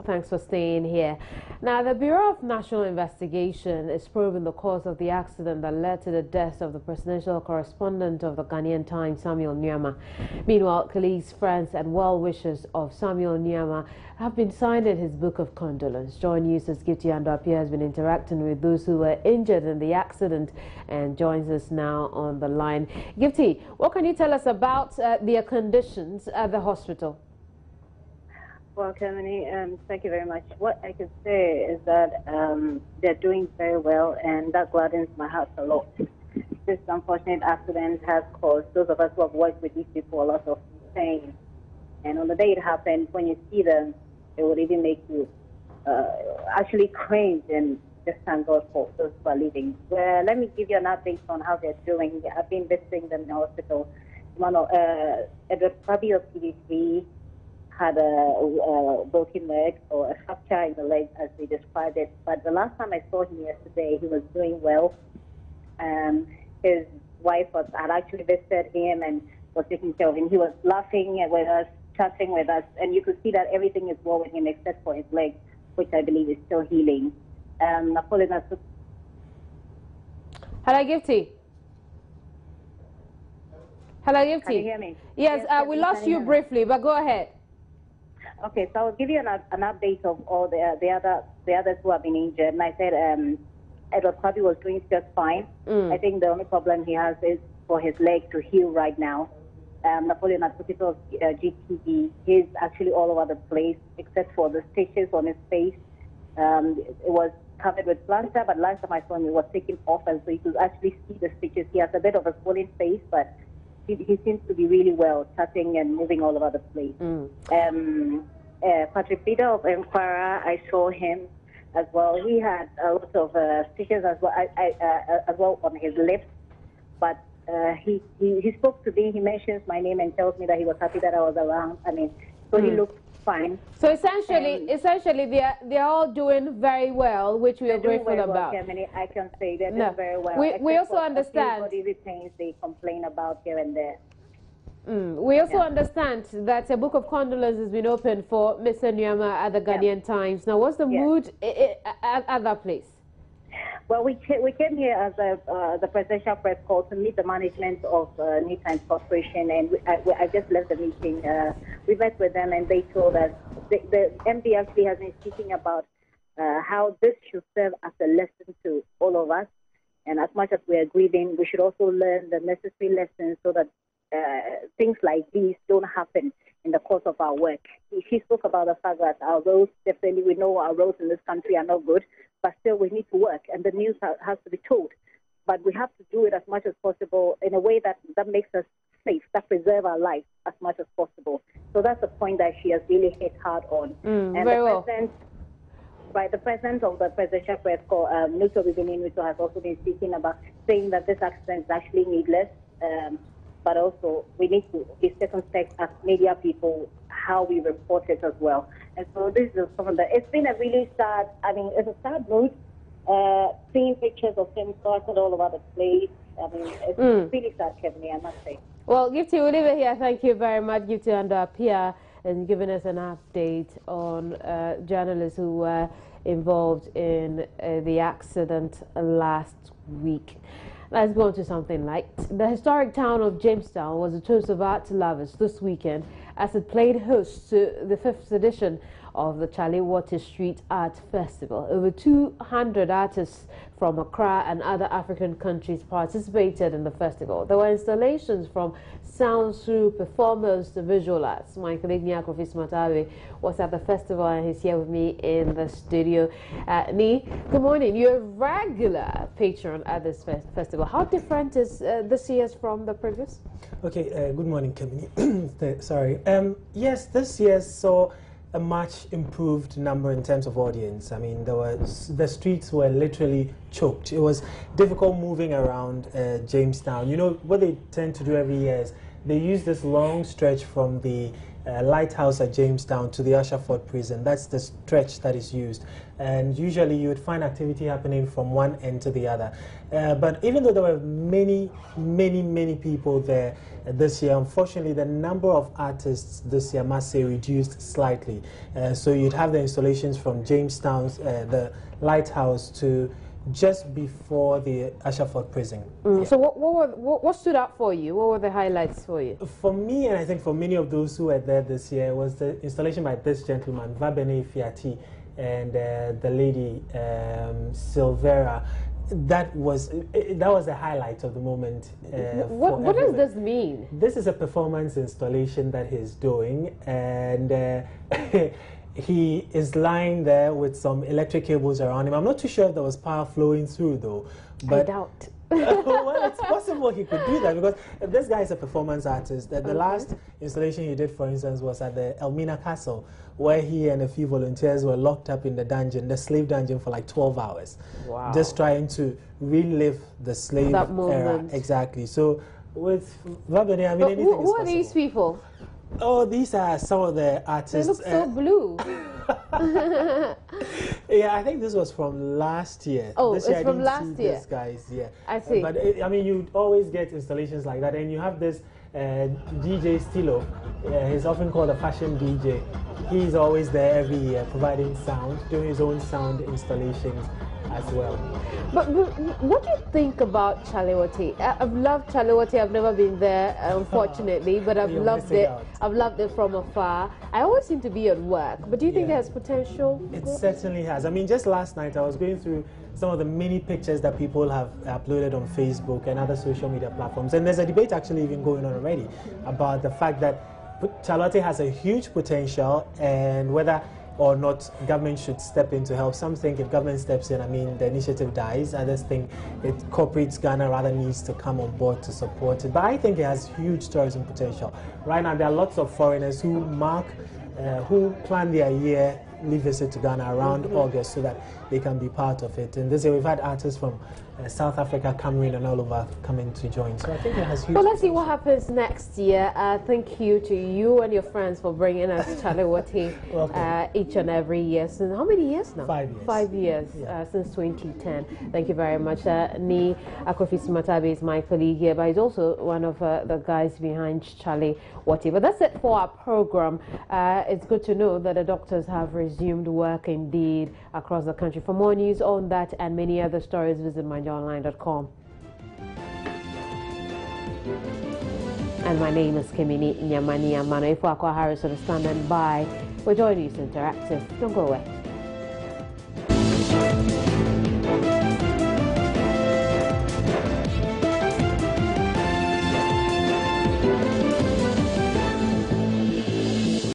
Thanks for staying here. Now, the Bureau of National Investigation is probing the cause of the accident that led to the death of the presidential correspondent of the Ghanaian Times, Samuel Nyama. Meanwhile, colleagues, friends and well-wishers of Samuel Nyama have been signing his book of condolence. Joy News' Gifty Andapia has been interacting with those who were injured in the accident and joins us now on the line. Gifty, what can you tell us about their conditions at the hospital? Well, Kemini, thank you very much. What I can say is that they're doing very well, and that gladdens my heart a lot. This unfortunate accident has caused those of us who have worked with these people a lot of pain. And on the day it happened, when you see them, it would even make you actually cringe and just thank God for those who are living. Well, let me give you an update on how they're doing. I've been visiting them in the hospital. Edward Fabi of PDC had a broken leg or a fracture in the leg, as they described it. But the last time I saw him yesterday, he was doing well. His wife had actually visited him and was taking care of him. He was laughing with us, chatting with us, and you could see that everything is well with him except for his leg, which I believe is still healing. Hello, Gifty. Hello, Gifty. Can you hear me? Yes, we lost you briefly, but go ahead. Okay, so I'll give you an update of all the others who have been injured. And I said Edward Fabi was doing just fine. I think the only problem he has is for his leg to heal right now. Napoleon Hospital of GTV, he's actually all over the place except for the stitches on his face. It was covered with plaster, but last time I saw him, it was taken off, and so you could actually see the stitches. He has a bit of a swollen face, but he seems to be really well, chatting and moving all over the place. Patrick Peter of Enquara, I saw him as well. He had a lot of stitches as well on his lips, but he spoke to me. He mentions my name and tells me that he was happy that I was around. I mean, so he looked fine. So essentially, they're all doing very well, which we are grateful about. I can say they're doing very well. We also understand. Body things they complain about here and there. We also understand that a book of condolence has been opened for Mr. Nyama at the Ghanaian Times. Now, what's the mood at that place? Well, we came here as the presidential press call to meet the management of New Times Corporation, and I just left the meeting. We met with them, and they told us the MD actually has been speaking about how this should serve as a lesson to all of us. And as much as we are grieving, we should also learn the necessary lessons so that things like these don't happen in the course of our work. She spoke about the fact that our roads, definitely we know our roads in this country are not good, but still we need to work, and the news has to be told. But we have to do it as much as possible in a way that makes us safe, that preserve our lives as much as possible. So that's the point that she has really hit hard on. And the president of the presidential press call, Nuto Bibini Nuto, has also been speaking about saying that this accident is actually needless, but also we need to be circumspect as media people how we report it as well. And so this is some of the, it's been a really sad, I mean, it's a sad mood, seeing pictures of him scattered all over the place. I mean, it's really sad, Kevin, I must say. Well, Gifty, we'll leave it here. Thank you very much, Gifty Andapia, and giving us an update on journalists who were involved in the accident last week. Let's go on to something light. The historic town of Jamestown was a toast of art lovers this weekend as it played host to the 5th edition of the Charlie Water Street Art Festival. Over 200 artists from Accra and other African countries participated in the festival. There were installations from sound through performers to visual arts. My colleague Nyakofis Matawe was at the festival and he's here with me in the studio. Ni, good morning. You're a regular patron at this festival. How different is this year's from the previous? Okay, good morning, Kemini. Sorry. Yes, this year saw a much improved number in terms of audience. I mean, the streets were literally choked. It was difficult moving around Jamestown. You know, what they tend to do every year is they use this long stretch from the Lighthouse at Jamestown to the Asherford prison. That's the stretch that is used. And usually you would find activity happening from one end to the other. But even though there were many people there this year, unfortunately the number of artists this year, I must say, reduced slightly. So you'd have the installations from Jamestown's, the Lighthouse, to just before the Asherford prison. Yeah. So what stood out for you? What were the highlights for you? For me, and I think for many of those who were there this year, was the installation by this gentleman, Vabene Fiati, and the lady Silvera. That was the highlight of the moment. What does this mean? This is a performance installation that he's doing, and he is lying there with some electric cables around him. I'm not too sure if there was power flowing through, though. But I doubt. Well, it's possible he could do that, because this guy is a performance artist. The last installation he did, for instance, was at the Elmina Castle, where he and a few volunteers were locked up in the dungeon, the slave dungeon, for like 12 hours. Wow. Just trying to relive the slave era. Exactly. So with Vabene, I mean, anything is possible. Who are these people? Oh, these are some of the artists. They look so blue. Yeah, I think this was from last year. Oh, this year it's from last year. These guys, yeah. I see. But I mean, you always get installations like that, and you have this DJ Stilo. He's often called a fashion DJ. He's always there every year, providing sound, doing his own sound installations as well. But what do you think about Chaliwati? I've loved Chaliwati. I've never been there, unfortunately, but I've loved it. I've loved it from afar. I always seem to be at work. But do you think it has potential? It certainly has. I mean, just last night I was going through some of the many pictures that people have uploaded on Facebook and other social media platforms, and there's a debate actually even going on already about the fact that Chaliwati has a huge potential, and whether or not government should step in to help. Some think if government steps in, I mean, the initiative dies. Others think corporate Ghana rather needs to come on board to support it. But I think it has huge tourism potential. Right now, there are lots of foreigners who plan their yearly visit to Ghana around August so that they can be part of it. And this year, we've had artists from South Africa, Cameroon, and all over coming to join. So I think it has huge Well, let's see what happens next year. Thank you to you and your friends for bringing us Chaliwati each and every year. Since how many years now? 5 years. 5 years, since 2010. Thank you very much. Ni Akofi Sumatabe is my colleague here, but he's also one of the guys behind Chaliwati. But that's it for our program. It's good to know that the doctors have resumed work indeed across the country. For more news on that and many other stories, visit myonline.com. And my name is Emmanuel. If Harris is standing by, we're joining you Interactive. Don't go away.